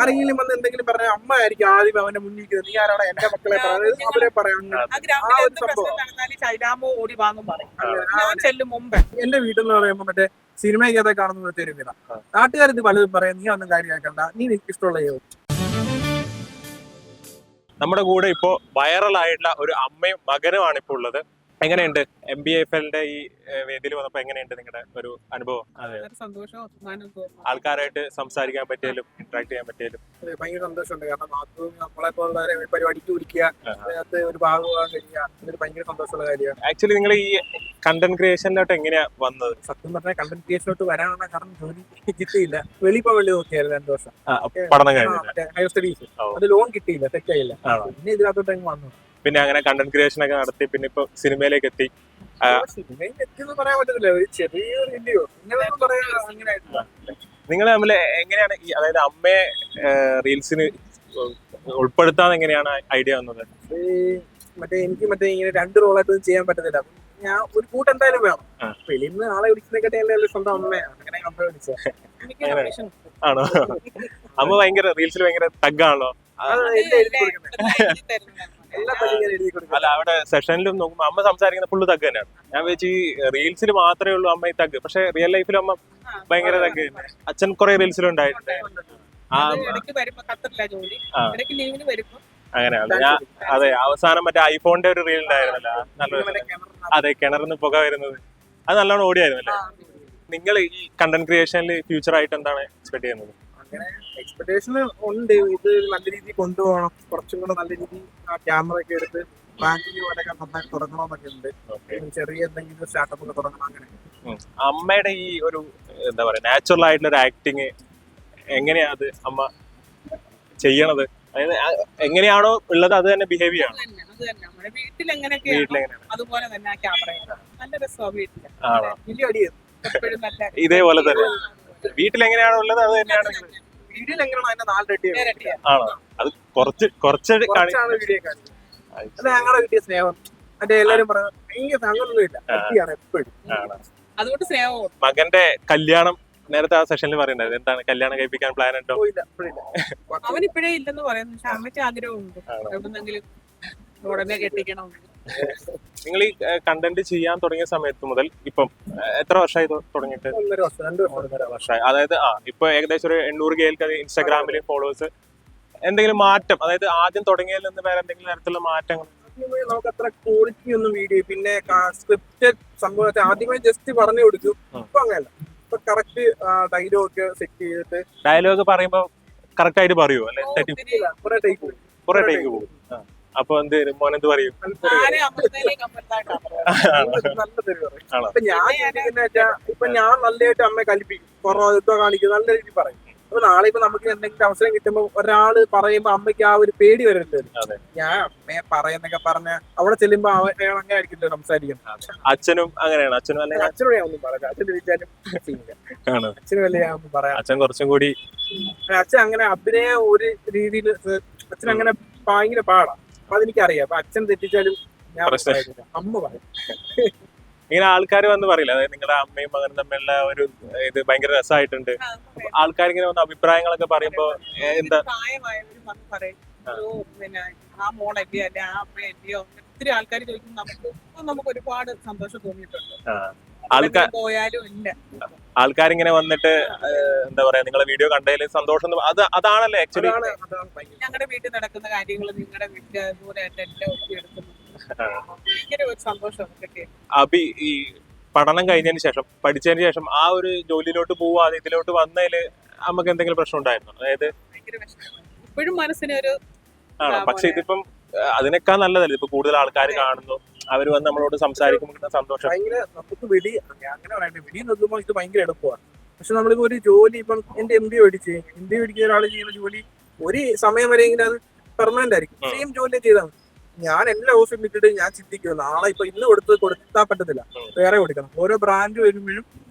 ആരെങ്കിലും വന്ന് എന്തെങ്കിലും പറഞ്ഞ അമ്മ ആയിരിക്കും ആദ്യം അവന്റെ മുന്നിൽ നിൽക്കുന്നത്. നീ ആരാണ് എന്റെ മക്കളെ പറയാം, അവരെ പറയാം. ആ ഒരു സംഭവം എന്റെ വീട്ടിൽ എന്ന് പറയുമ്പോൾ മറ്റേ സിനിമയ്ക്കകത്തെ കാണുന്ന തെരുവില നാട്ടുകാരിത് പലതും പറയാം. നീ ഒന്നും കാര്യമാക്കണ്ട, നീ നിനക്ക് ഇഷ്ടമുള്ള ചെയ്യും. നമ്മുടെ കൂടെ ഇപ്പോ വൈറലായിട്ടുള്ള ഒരു അമ്മയും മകനുമാണ് ഇപ്പോൾ ഉള്ളത്. എങ്ങനെയുണ്ട് MBFLന്റെ ഈ വേദിയിൽ വന്നപ്പോ എങ്ങനെയുണ്ട് നിങ്ങളുടെ ഒരു അനുഭവം? ആൾക്കാരായിട്ട് സംസാരിക്കാൻ പറ്റിയാലും ഇന്ററാക്ട് ചെയ്യാൻ പറ്റിയാലും ഭയങ്കര സന്തോഷമുണ്ട്. കാരണം നമ്മളെ പോലെ പരിപാടിക്ക് വിളിക്കുക, അതിനകത്ത് ഒരു ഭാഗമാകാൻ കഴിയുക, ഇതൊരു ഭയങ്കര സന്തോഷമുള്ള കാര്യമാണ്. ആക്ച്വലി നിങ്ങൾ ഈ കണ്ടന്റ് ക്രിയേഷനിലോട്ട് എങ്ങനെയാ വന്നത്? സത്യം പറഞ്ഞാൽ കണ്ടന്റ് ക്രിയേഷനിലോട്ട് വരാനുള്ള കാരണം ജോലി കിട്ടിയില്ല. വെളിയിൽ പോകാൻ വേണ്ടി നോക്കിയായിരുന്നു 2 വർഷം പഠനം കഴിഞ്ഞില്ല, ഹയർ സ്റ്റഡീസ്. അത് ലോൺ കിട്ടിയില്ല, സെറ്റ് ആയില്ല. പിന്നെ ഇതിനകത്തോട്ട് അങ്ങ് വന്നു. പിന്നെ അങ്ങനെ കണ്ടന്റ് ക്രിയേഷൻ ഒക്കെ നടത്തി പിന്നെ ഇപ്പൊ സിനിമയിലേക്ക് എത്തി. സിനിമയിൽ എത്തിയെന്ന് പറയാൻ പറ്റത്തില്ല, ഒരു ചെറിയൊരു ഇന്ത്യയോ ഇങ്ങനെ പറയാൻ അങ്ങനെ ആയിട്ടില്ല. നിങ്ങൾ തമ്മിൽ എങ്ങനെയാണ് ഈ അതായത് അമ്മയെ റീൽസിന് ഉൾപ്പെടുത്താൻ എങ്ങനെയാണ് ഐഡിയ വന്നത്? എനിക്ക് ഇങ്ങനെ 2 റോളായിട്ട് ചെയ്യാൻ പറ്റത്തില്ല. ഞാൻ ഒരു കൂട്ട് എന്തായാലും വേണം. ഫിലിമിന് ആളെ വിളിക്കുന്നതിനെക്കാട്ടി എന്റെ സ്വന്തം അമ്മയാണ്. അങ്ങനെ കമ്പനി വിളിച്ചത് ആണോ? അമ്മ ഭയങ്കര റീൽസിൽ ഭയങ്കര തഗ്ഗാണല്ലോ. അല്ല, അവിടെ സെഷനിലും നോക്കുമ്പോ അമ്മ സംസാരിക്കുന്ന ഫുള്ള് തഗ് തന്നെയാണ്. ഞാൻ വെച്ച് ഈ റീൽസിൽ മാത്രമേ ഉള്ളൂ അമ്മ ഈ തഗ്, പക്ഷെ റിയൽ ലൈഫിലും അമ്മ ഭയങ്കര തഗ് തന്നെ. അച്ഛൻ കുറെ റീൽസിലുണ്ടായിട്ടുണ്ട്. അങ്ങനെയാണ്. ഞാൻ അതെ അവസാനം മറ്റേ ഐഫോണിന്റെ ഒരു റീൽ ഉണ്ടായിരുന്നല്ലോ, നല്ലൊരു അതെ കിണറിന്ന് പുക വരുന്നത്, അത് നല്ലോണം ഓടിയായിരുന്നല്ലേ. നിങ്ങൾ ഈ കണ്ടന്റ് ക്രിയേഷനിൽ ഫ്യൂച്ചർ ആയിട്ട് എന്താണ് എക്സ്പെക്ട് ചെയ്യുന്നത്? അങ്ങനെ എക്സ്പെക്ടേഷൻ ഉണ്ട്. ഇത് നല്ല രീതിയിൽ കൊണ്ടുപോകണം, കുറച്ചും കൂടെ നല്ല രീതിയിൽ ആ ക്യാമറ ഒക്കെ എടുത്ത് ബാങ്കിങ് പോലെയൊക്കെ നന്നായി തുടങ്ങണമെന്നൊക്കെ ഉണ്ട്. ചെറിയ എന്തെങ്കിലും സ്റ്റാർട്ടപ്പ് ഒക്കെ തുടങ്ങണം. അങ്ങനെ അമ്മയുടെ ഈ ഒരു എന്താ പറയാ നാച്ചുറൽ ആയിട്ടുള്ള ഒരു ആക്ടിങ് എങ്ങനെയാ അത് അമ്മ ചെയ്യണത്? അതായത് എങ്ങനെയാണോ ഉള്ളത് അത് തന്നെ ബിഹേവ് ചെയ്യണം. ഇതേപോലെ തന്നെ വീട്ടിൽ എങ്ങനെയാണോ ഉള്ളത് അത് തന്നെയാണ് ആണോ? അത് കുറച്ച് ഞങ്ങളുടെ കിട്ടിയ സ്നേഹം മറ്റേ എല്ലാരും പറയാം അങ്ങനൊന്നും ഇല്ല, എപ്പോഴും അതുകൊണ്ട് സ്നേഹവും. മകന്റെ കല്യാണം നേരത്തെ ആ സെഷനിൽ പറയുന്നത് എന്താണ്, കല്യാണം കഴിപ്പിക്കാൻ പ്ലാൻ ഉണ്ടോ? അവൻ ഇപ്പോഴേ ഇല്ലെന്ന് പറയുന്നു, പക്ഷെ അമ്മയ്ക്ക് ആഗ്രഹമുണ്ട് എവിടെന്നെങ്കിലും ഉടനെ കെട്ടിക്കണം. നിങ്ങൾ ഈ കണ്ടന്റ് ചെയ്യാൻ തുടങ്ങിയ സമയത്ത് മുതൽ ഇപ്പം എത്ര വർഷമായി തുടങ്ങിയിട്ട്? 2 വർഷമായി. അതായത് ഇപ്പൊ ഏകദേശം ഒരു 800K ഇൻസ്റ്റാഗ്രാമിൽ ഫോളോവേഴ്സ്. എന്തെങ്കിലും മാറ്റം, അതായത് ആദ്യം തുടങ്ങിയതിൽ നിന്ന് വേറെ എന്തെങ്കിലും തരത്തിലുള്ള മാറ്റങ്ങൾ? നമുക്ക് അത്ര ക്വാളിറ്റി ഒന്നും വീഡിയോ, പിന്നെ സ്ക്രിപ്റ്റഡ് സംഭവത്തെ ആദ്യമായി ജസ്റ്റ് പറഞ്ഞു കൊടുക്കും. ഇപ്പൊ അങ്ങനെയല്ല, ഇപ്പൊ കറക്റ്റ് ഡയലോഗ് സെറ്റ് ചെയ്തിട്ട് ഡയലോഗ് പറയുമ്പോ കറക്റ്റ് ആയിട്ട് പറയൂ അല്ലെ? കുറെ ടേക്ക് പോകും. അപ്പൊ എന്ത് മോനെന്ത് പറയും? ഇപ്പൊ ഞാൻ നല്ലതായിട്ട് അമ്മയെ കലിപ്പിക്കും, കുറവ് കാണിക്കും, നല്ല രീതിയിൽ പറയും. അപ്പൊ നാളെ ഇപ്പൊ നമുക്ക് എന്തെങ്കിലും അവസരം കിട്ടുമ്പോ ഒരാള് പറയുമ്പോ അമ്മയ്ക്ക് ആ ഒരു പേടി വരരുത്. ഞാൻ അമ്മയെ പറയുന്നൊക്കെ പറഞ്ഞ അവിടെ ചെല്ലുമ്പോ അയാൾ അങ്ങനെ ആയിരിക്കില്ല സംസാരിക്കുന്നത്. അച്ഛനും അങ്ങനെയാണ്. അച്ഛനോട് ഞാൻ ഒന്നും പറയാം, അച്ഛൻ വിളിച്ചാലും അച്ഛനും വല്ല ഞാൻ ഒന്നും പറയാം. അച്ഛൻ കുറച്ചും കൂടി അച്ഛൻ അങ്ങനെ അഭിനയ ഒരു രീതിയിൽ അച്ഛൻ അങ്ങനെ ഭയങ്കര പാടാ. അപ്പൊ അതെനിക്കറിയാം. അപ്പൊ അച്ഛൻ തെറ്റിച്ചാലും ഞാൻ അമ്മ പറയും. ഇങ്ങനെ ആൾക്കാർ വന്ന് പറയില്ല, അതായത് നിങ്ങളുടെ അമ്മയും മകനും തമ്മിലുള്ള ഒരു ഇത് ഭയങ്കര രസമായിട്ടുണ്ട്. ആൾക്കാർ ഇങ്ങനെ വന്ന് അഭിപ്രായങ്ങളൊക്കെ പറയുമ്പോ എന്താ പിന്നെ ആ മോളല്ലയോ അല്ലെ ആ അമ്മയല്ലയോ ഒത്തിരി ആൾക്കാർ ചോദിക്കും. നമുക്ക് ഒരുപാട് സന്തോഷം തോന്നിയിട്ടുണ്ട്. പോയാലും ഇല്ല, ആൾക്കാരിങ്ങനെ വന്നിട്ട് എന്താ പറയാ നിങ്ങളെ വീഡിയോ കണ്ടതിൽ സന്തോഷം, അതാണല്ലേ ആക്ച്വലി. ഞങ്ങളുടെ വീട്ടിൽ നടക്കുന്ന കാര്യങ്ങൾ നിങ്ങളുടെ വീട്ടിൽ ദൂരമായിട്ട് എല്ലാം ഒപ്പിയെടുക്കുന്നു. ഭയങ്കര ഒരു സന്തോഷം കിട്ടിയത്. അഭി ഈ പഠനം കഴിഞ്ഞതിന് ശേഷം പഠിച്ചതിന് ശേഷം ആ ഒരു ജോലിയിലോട്ട് പോവാതെ ഇതിലോട്ട് വന്നതില് നമുക്ക് എന്തെങ്കിലും പ്രശ്നം ഉണ്ടായിരുന്നു? അതായത് ഭയങ്കര വിഷമമാണ് ഇപ്പോഴും മനസ്സിനൊരു. പക്ഷെ ഇതിപ്പം അതിനേക്കാൾ നല്ലതല്ലേ, ഇപ്പൊ കൂടുതൽ ആൾക്കാർ കാണുന്നു, അവര് വന്ന് നമ്മളോട് സംസാരിക്കുമ്പോൾ സന്തോഷം. ഭയങ്കര നമുക്ക് അങ്ങനെ പറയട്ടെ, വെടി നോക്കുമ്പോൾ ഇത് ഭയങ്കര എളുപ്പമാണ്. പക്ഷെ നമ്മളിപ്പോ ഒരു ജോലി ഇപ്പം എന്റെ MBA പഠിക്കുന്ന ഒരാൾ ചെയ്യുന്ന ജോലി ഒരു സമയം വരെയെങ്കിലും അത് പെർമനന്റ് ആയിരിക്കും. സെയിം ജോലി ചെയ്താൽ മതി. ഞാൻ എല്ലാ ദിവസവും വിട്ടിട്ട് ഞാൻ ചിന്തിക്കും, നാളെ ഇപ്പൊ ഇന്ന് കൊടുത്താൽ പറ്റത്തില്ല, വേറെ കൊടുക്കണം. ഓരോ ബ്രാൻഡ് വരുമ്പോഴും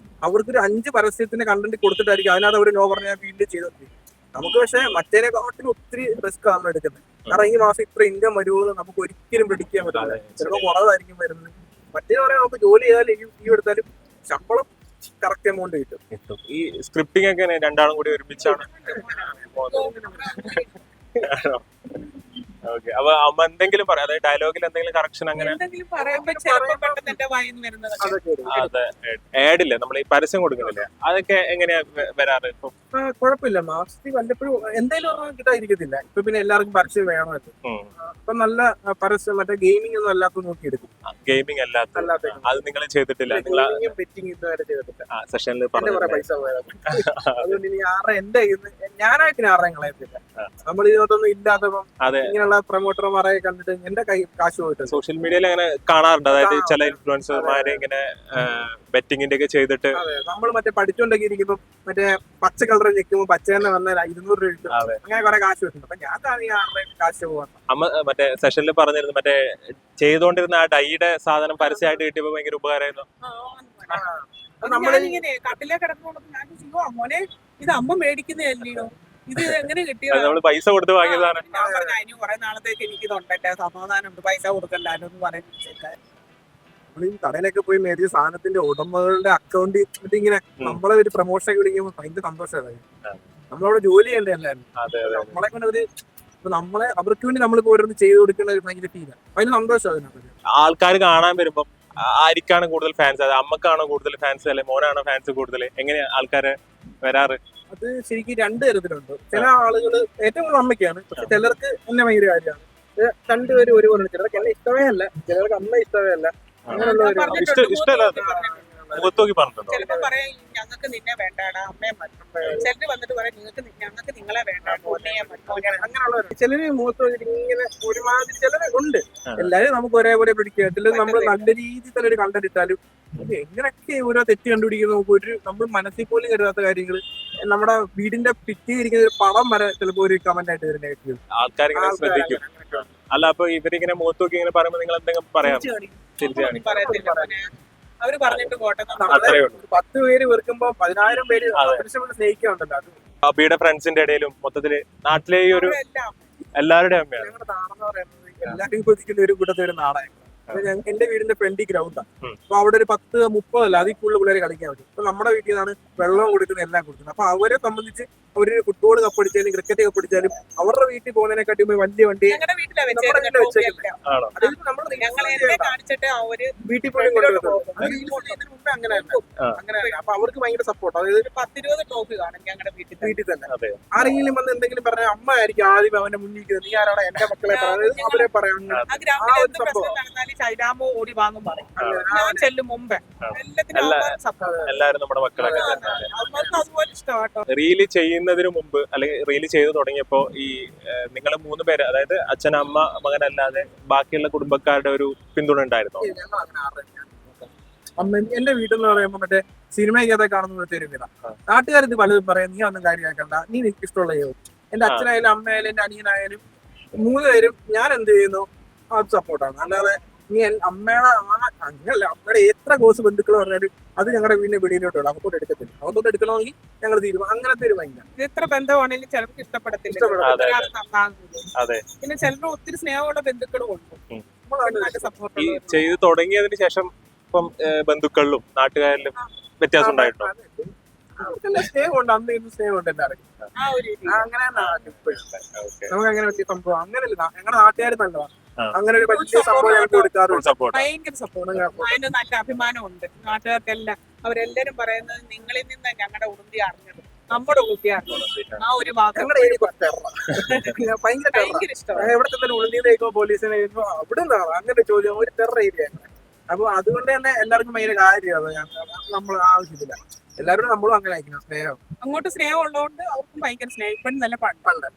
അവർക്കൊരു 5 പരസ്യത്തിന്റെ കണ്ടന്റ് കൊടുത്തിട്ടായിരിക്കും അതിനകത്ത് അവർ നോ പറഞ്ഞാൽ ഫീൽഡ് ചെയ്തത്. നമുക്ക് പക്ഷെ മറ്റേനെക്കാട്ടിലും ഒത്തിരി റിസ്ക് ആണ് എടുക്കുന്നത്. കാരണം ഈ മാസം ഇത്ര ഇൻകം വരുമോ നമുക്ക് ഒരിക്കലും പ്രെഡിക്റ്റ് ചെയ്യാൻ പറ്റില്ല. ചിലപ്പോൾ കുറവായിരിക്കും വരുന്നത്. മറ്റേ പറയാൻ നമുക്ക് ജോലി ചെയ്താലും ഈ എടുത്താലും ശമ്പളം കറക്റ്റ് എമൗണ്ട് കിട്ടും. കിട്ടും. ഈ സ്ക്രിപ്റ്റിംഗ് ഒക്കെ രണ്ടാളും കൂടി ഒരുമിച്ചാണ്. ഓക്കെ. അപ്പൊ അമ്മ എന്തെങ്കിലും പറയാം, അതായത് ഡയലോഗിൽ എന്തെങ്കിലും കറക്ഷൻ അങ്ങനെ എന്തെങ്കിലും പറയുമ്പോ ചിലപ്പോ പെട്ടെന്ന് എന്റെ വായിന്ന് വരുന്നത് അതൊക്കെ വരും. അതെ ആഡില്ലേ നമ്മൾ ഈ പരസ്യം കൊടുക്കുന്നില്ലേ, അതൊക്കെ എങ്ങനെയാ വരാറ് ഇപ്പൊ? കുഴപ്പമില്ല, മാസത്തിൽ വല്ലപ്പോഴും എന്തായാലും ഒരെണ്ണം കിട്ടാതിരിക്കത്തില്ല. ഇപ്പൊ പിന്നെ എല്ലാവർക്കും പരസ്യം വേണമല്ലോ. അപ്പൊ നല്ല പരസ്യം മറ്റേ ഗെയിമിംഗ് ഒന്നും അല്ലാത്ത നോക്കിയെടുക്കും. ഗെയിമിംഗ് അല്ലാത്ത അത് നിങ്ങൾ ചെയ്തിട്ടില്ല, നിങ്ങൾ ഗെയിമിംഗും ബെറ്റിംഗ് ഇതുവരെ ചെയ്തിട്ടില്ല. സെഷനിൽ എന്റെ കുറെ പൈസ പോയതാണ്. അതുകൊണ്ട് ഇനി ആരുടെ എന്റെ ഞാനായിട്ട് ആരെയും കളയത്തില്ല. നമ്മൾ ഇതിനകത്തൊന്നും ഇല്ലാത്തപ്പം അതെ ഇങ്ങനെയുള്ള പ്രൊമോട്ടർമാരെ കണ്ടിട്ട് എന്റെ കൈ കാശ് പോയിട്ടുണ്ട്. സോഷ്യൽ മീഡിയയിൽ അങ്ങനെ കാണാറുണ്ട്, അതായത് ചില ഇൻഫ്ലുവൻസർമാരെ ഇങ്ങനെ ബെറ്റിങ്ങിന്റെ ഒക്കെ ചെയ്തിട്ട്. നമ്മൾ മറ്റേ പഠിച്ചുകൊണ്ടൊക്കെ ഇരിക്കുമ്പോ മറ്റേ പച്ച കളർ ഞെക്കുമ്പോ പച്ച തന്നെ വന്നാൽ 200 രൂപ കിട്ടും. അങ്ങനെ കുറെ കാശ് കിട്ടും. അപ്പൊ ഞാൻ ആരുടെ കാശ് പോകാൻ അമ്മ മറ്റേ സെഷനിൽ പറഞ്ഞിരുന്നു, മറ്റേ ചെയ്തുകൊണ്ടിരുന്ന ആ ഡൈയുടെ സാധനം പരസ്യമായിട്ട് കിട്ടിയപ്പോ ഭയങ്കര ഉപകാരമായിരുന്നു. നമ്മളിങ്ങനെ കട്ടിലേ കിടക്കുന്നോണ്ട് ഞാൻ ചോദിച്ചു, മോനെ ഇത് അമ്മ മേടിക്കുന്നതല്ലോ, ഇത് എങ്ങനെ കിട്ടിയത്? നമ്മള് പൈസ കൊടുത്ത് വാങ്ങിയതാണ്. ഞാൻ പറഞ്ഞു അതിന് കുറെ നാളത്തേക്ക് എനിക്ക് ഇതുണ്ടല്ലേ, സമാധാനമുണ്ട്, പൈസ കൊടുക്കല്ലോ എന്ന് പറയുന്നത്. നമ്മൾ ഈ കടയിലൊക്കെ പോയി മേടിച്ച സാധനത്തിന്റെ ഉടമകളുടെ അക്കൗണ്ടിൽ ഇങ്ങനെ നമ്മളെ ഒരു പ്രൊമോഷൻ വിളിക്കുമ്പോൾ ഭയങ്കര സന്തോഷമായി. നമ്മളവിടെ ജോലി ചെയ്യേണ്ട എല്ലാവരും നമ്മളെ കൊണ്ട് ഒരു നമ്മളെ അവർക്ക് വേണ്ടി നമ്മളിപ്പോ ഓരോന്ന് ചെയ്ത് കൊടുക്കുന്ന ഒരു ഭയങ്കര ഫീലാണ്. അതിന് സന്തോഷം. ആൾക്കാർ കാണാൻ വരുമ്പോ ആർക്കാണ് കൂടുതൽ ഫാൻസ്? അത് അമ്മക്കാണോ കൂടുതൽ ഫാൻസ്, അല്ലെ മോനാണോ ഫാൻസ് കൂടുതൽ? എങ്ങനെയാ ആൾക്കാര് വരാറ്? അത് ശരിക്കും 2 തരത്തിലുണ്ട്. ചില ആളുകൾ ഏറ്റവും കൂടുതൽ അമ്മയ്ക്കാണ്, പക്ഷെ ചിലർക്ക് എന്നെ ഭയങ്കര കാര്യമാണ്. രണ്ടുപേരും ഒരുപോലെ. ചിലർക്ക് എന്നെ ഇഷ്ടമേ അല്ല, ചിലർക്ക് അമ്മ ഇഷ്ടമേ അല്ല. ഇഷ്ടമല്ല മുഖത്തോക്കി പറഞ്ഞിട്ടുണ്ടോ? ചിലപ്പോ പറയാം ഞങ്ങൾക്ക് നിന്നെ വേണ്ടാടാ അമ്മയെ മതി. ചിലര് വന്നിട്ട് പറയാം ഞങ്ങൾക്ക് നിങ്ങളെ വേണ്ട മോനെയെ മതി. അങ്ങനെയുള്ളവർ ചിലര് മുഖത്ത് ഇങ്ങനെ ഒരുമാതിരി ചിലര് ഉണ്ട്. എല്ലാരും നമുക്ക് ഒരേപോലെ പിടിക്കുക. ചിലർ നമ്മൾ നല്ല രീതിയിൽ തന്നെ ഒരു കണ്ടന്റ് ഇട്ടാലും എങ്ങനെയൊക്കെ ഓരോ തെറ്റ് കണ്ടുപിടിക്കുന്ന നമുക്ക് നമ്മൾ മനസ്സിൽ പോലും കരുതാത്ത കാര്യങ്ങൾ നമ്മുടെ വീടിന്റെ ഭിത്തിയിരിക്കുന്ന ഒരു പടം വരെ ചിലപ്പോ ഒരു കമന്റ് ആയിട്ട് വരുന്ന ആൾക്കാർ ശ്രദ്ധിക്കും. അല്ല അപ്പൊ ഇവരിങ്ങനെ മുഖത്തോക്കി ഇങ്ങനെ പറയുമ്പോ നിങ്ങൾ എന്തെങ്കിലും പറയാം? അവര് പറഞ്ഞിട്ട് പോട്ടെ. 10 പേര് വെറുക്കുമ്പോ 10,000 പേര് സ്നേഹിക്കുന്നുണ്ടല്ലോ. അത് അബിയുടെ ഫ്രണ്ട്സിന്റെ ഇടയിലും മൊത്തത്തില് നാട്ടിലെ ഈ ഒരു എല്ലാവരുടെയും അമ്മയാണ്. ഞങ്ങളുടെ നാടെന്ന് പറയുന്നത് എല്ലാവരും കൊതിക്കുന്ന ഒരു കൂട്ടത്തിൽ ഒരു നാടാണ്. എന്റെ വീടിന്റെ ഫ്രണ്ട് ഗ്രൗണ്ടാണ്. അപ്പൊ അവിടെ ഒരു 10-30 അല്ല അതിൽ കൂടുതൽ പിള്ളേർ കളിക്കാൻ പറ്റും. അപ്പൊ നമ്മുടെ വീട്ടിൽ നിന്നാണ് വെള്ളം കൊടുക്കുന്നത്, എല്ലാം കൊടുക്കുന്നത്. അപ്പൊ അവരെ സംബന്ധിച്ച് അവര് ഫുട്ബോൾ കപ്പടിച്ചാലും ക്രിക്കറ്റ് കപ്പടിച്ചാലും അവരുടെ വീട്ടിൽ പോകുന്നതിനെക്കാട്ടി വലിയ വണ്ടി വീട്ടിൽ പോലും മുമ്പേ അങ്ങനെയല്ല. അപ്പൊ അവർക്ക് ഭയങ്കര സപ്പോർട്ട്. അതായത് 10-20 ട്രോഫി കാണും ഞങ്ങളുടെ വീട്ടിൽ തന്നെ. ആരെങ്കിലും വന്ന് എന്തെങ്കിലും പറഞ്ഞ അമ്മ ആയിരിക്കും ആദ്യം അവന്റെ മുന്നിൽ നീ ആരാണ് എന്റെ മക്കളെ പറയുന്നത് അവരെ പറയാം. ശൈലാമോ ഓടി വാങ്ങും പറയും. ഞാൻ ചെല്ലും മുമ്പേ എല്ലാരും നമ്മുടെ മക്കളൊക്കെ അതുപോലെ ഇഷ്ടമാട്ടോ. റീല് ചെയ്യുന്നതിന് മുമ്പ് അല്ലെങ്കിൽ റീല് ചെയ്ത് തുടങ്ങിയപ്പോ ഈ നിങ്ങൾ 3 പേര്, അതായത് അച്ഛൻ അമ്മ മകൻ അല്ലാതെ ബാക്കിയുള്ള കുടുംബക്കാരുടെ ഒരു പിന്തുണ ഉണ്ടായിരുന്നോ? എന്റെ വീട്ടിൽ പറയുമ്പോ മറ്റേ സിനിമയ്ക്കകത്തെ കാണുന്ന ഒരു വിധ നാട്ടുകാരിത് പലതും പറയാം. നീ ഒന്നും കാര്യമാക്കണ്ട, നീ എനിക്ക് ഇഷ്ടമുള്ള ചെയ്യും. എന്റെ അച്ഛനായാലും അമ്മയായാലും എന്റെ അനിയനായാലും 3 പേരും ഞാൻ എന്ത് ചെയ്യുന്നു അത് സപ്പോർട്ടാണ്. അല്ലാതെ നീ അമ്മയുടെ അങ്ങനല്ല, അമ്മയുടെ എത്ര കോഴ്സ് ബന്ധുക്കൾ പറഞ്ഞാലും അത് ഞങ്ങളുടെ വീടിന്റെ വെളിയിലോട്ടുള്ള അകത്തോട്ട് എടുക്കത്തില്ല. അകത്തോട്ട് എടുക്കണമെങ്കിൽ ഞങ്ങൾ തീരുമാനം അങ്ങനത്തെ ഒരു ഭയങ്കര എത്ര ബന്ധമാണെങ്കിലും ചിലർക്ക് ഇഷ്ടപ്പെടത്തില്ല. പിന്നെ ചിലർ ഒത്തിരി സ്നേഹമുള്ള ബന്ധുക്കളും ഉണ്ട്. ഈ ചെയ്ത് തുടങ്ങിയതിന് ശേഷം ഇപ്പം ബന്ധുക്കളിലും നാട്ടുകാരിലും വ്യത്യാസം ഉണ്ടായിട്ടോ? സ്നേഹമുണ്ട്, അന്ന് ഇന്ന് സ്നേഹമുണ്ട് എല്ലാവർക്കും. അങ്ങനെ നമുക്ക് അങ്ങനെ വലിയ സംഭവം അങ്ങനെയല്ല. ഞങ്ങളുടെ നാട്ടുകാർ നല്ലതാണ്. അങ്ങനെ ഒരു വലിയ സംഭവം ഞങ്ങൾക്ക് കൊടുക്കാറുണ്ട്. ഭയങ്കര സപ്പോർട്ട്. അതിന് നല്ല അഭിമാനമുണ്ട് നാട്ടുകാർക്കെല്ലാം. അവരെല്ലാരും പറയുന്നത് നിങ്ങളിൽ നിന്ന് ഞങ്ങളുടെ ഉറുമ്പി അറിഞ്ഞത്, നമ്മുടെ ഉറുമ്പി അറിഞ്ഞത്. ആ ഒരു ഭാഗം ഭയങ്കര ഇഷ്ടമാണ്. എവിടെ തന്നെ ഉളുന്തി കഴിക്കുമ്പോ പോലീസിനെ കഴിയുമ്പോ അവിടെ നിന്നാണ് അങ്ങനെ ചോദ്യം. ഒരു ടെറർ ഏരിയ. അപ്പൊ അതുകൊണ്ട് തന്നെ എല്ലാവർക്കും ഭയങ്കര കാര്യമാണ്. നമ്മൾ ആവശ്യത്തില്ല എല്ലാവരും നമ്മളും അങ്ങനെ അയക്കണം സ്നേഹം. അങ്ങോട്ട് സ്നേഹം ഉള്ളതുകൊണ്ട് അവർക്കും ഭയങ്കര സ്നേഹം. ഇപ്പം നല്ല പണ്ട്